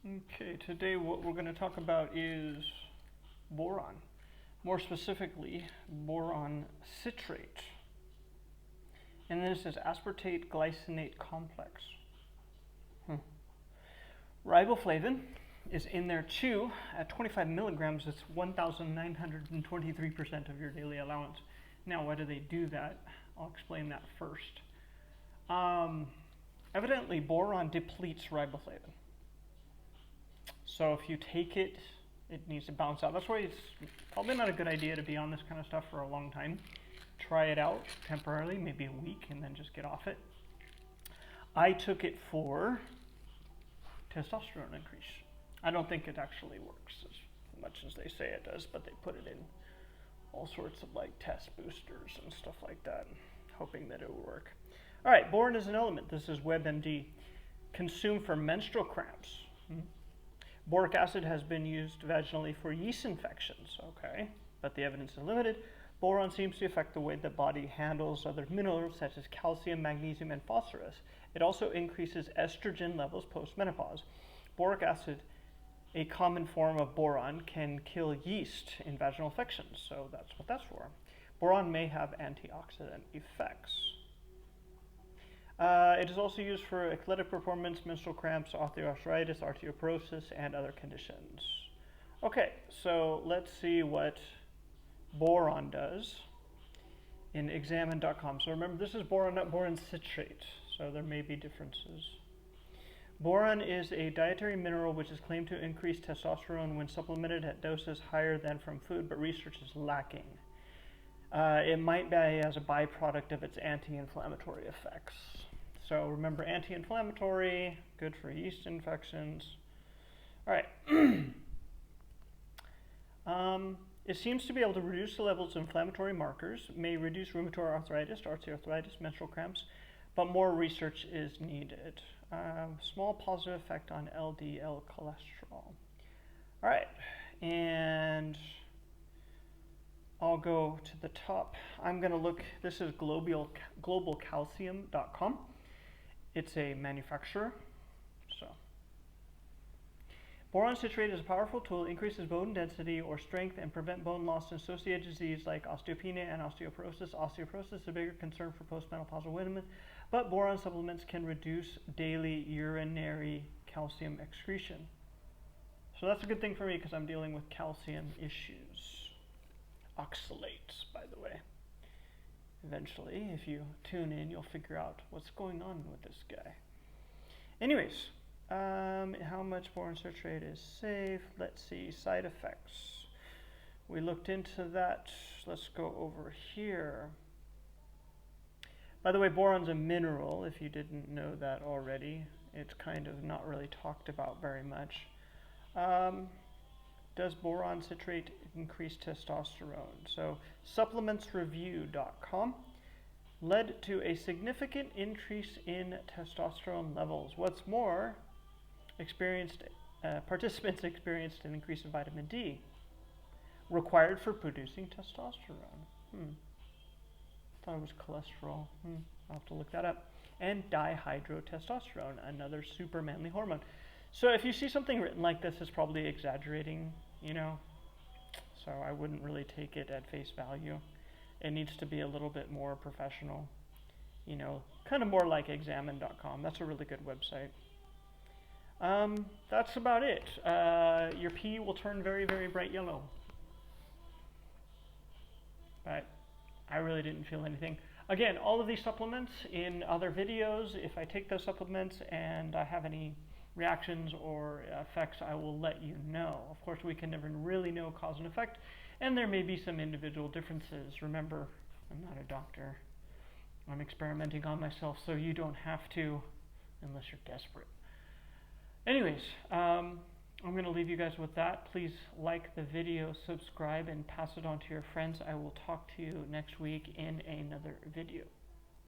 Okay, today what we're going to talk about is boron. More specifically, boron citrate. And this is aspartate glycinate complex. Riboflavin is in there too. At 25 milligrams, it's 1,923% of your daily allowance. Now, why do they do that? I'll explain that first. Evidently, boron depletes riboflavin. So if you take it, it needs to bounce out. That's why it's probably not a good idea to be on this kind of stuff for a long time. Try it out temporarily, maybe a week, and then just get off it. I took it for testosterone increase. I don't think it actually works as much as they say it does, but they put it in all sorts of like test boosters and stuff like that, hoping that it will work. All right, boron is an element. This is WebMD. Consumed for menstrual cramps. Boric acid has been used vaginally for yeast infections, okay, but the evidence is limited. Boron seems to affect the way the body handles other minerals such as calcium, magnesium, and phosphorus. It also increases estrogen levels post-menopause. Boric acid, a common form of boron, can kill yeast in vaginal infections, so that's what that's for. Boron may have antioxidant effects. It is also used for athletic performance, menstrual cramps, arthritis, osteoporosis, and other conditions. Okay, so let's see what boron does in examine.com. So remember, this is boron, not boron citrate, so there may be differences. Boron is a dietary mineral which is claimed to increase testosterone when supplemented at doses higher than from food, but research is lacking. It might be as a byproduct of its anti-inflammatory effects. So remember, anti-inflammatory, good for yeast infections. All right. It seems to be able to reduce the levels of inflammatory markers, may reduce rheumatoid arthritis, osteoarthritis, menstrual cramps, but more research is needed. Small positive effect on LDL cholesterol. All right, and I'll go to the top. I'm going to look, this is globalcalcium.com. It's a manufacturer. So, boron citrate is a powerful tool, increases bone density or strength and prevent bone loss in associated disease like osteopenia and osteoporosis. Osteoporosis is a bigger concern for postmenopausal women, but boron supplements can reduce daily urinary calcium excretion. So that's a good thing for me because I'm dealing with calcium issues. Oxalates, by the way. Eventually, if you tune in, you'll figure out what's going on with this guy. Anyways, how much boron citrate is safe? Let's see, side effects. We looked into that. Let's go over here. By the way, boron's a mineral, if you didn't know that already. It's kind of not really talked about very much. Does boron citrate increase testosterone? So supplementsreview.com led to a significant increase in testosterone levels. What's more, participants experienced an increase in vitamin D required for producing testosterone. Thought it was cholesterol. I'll have to look that up. And dihydrotestosterone, another super manly hormone. So if you see something written like this, it's probably exaggerating, you know, so I wouldn't really take it at face value. It needs to be a little bit more professional, you know, kind of more like examine.com. That's a really good website. That's about it. Your pee will turn very, very bright yellow. But I really didn't feel anything. Again, all of these supplements in other videos, if I take those supplements and I have any reactions or effects, I will let you know. Of course, we can never really know cause and effect, and there may be some individual differences. Remember, I'm not a doctor. I'm experimenting on myself, so you don't have to unless you're desperate. Anyways, I'm going to leave you guys with that. Please like the video, subscribe, and pass it on to your friends. I will talk to you next week in another video.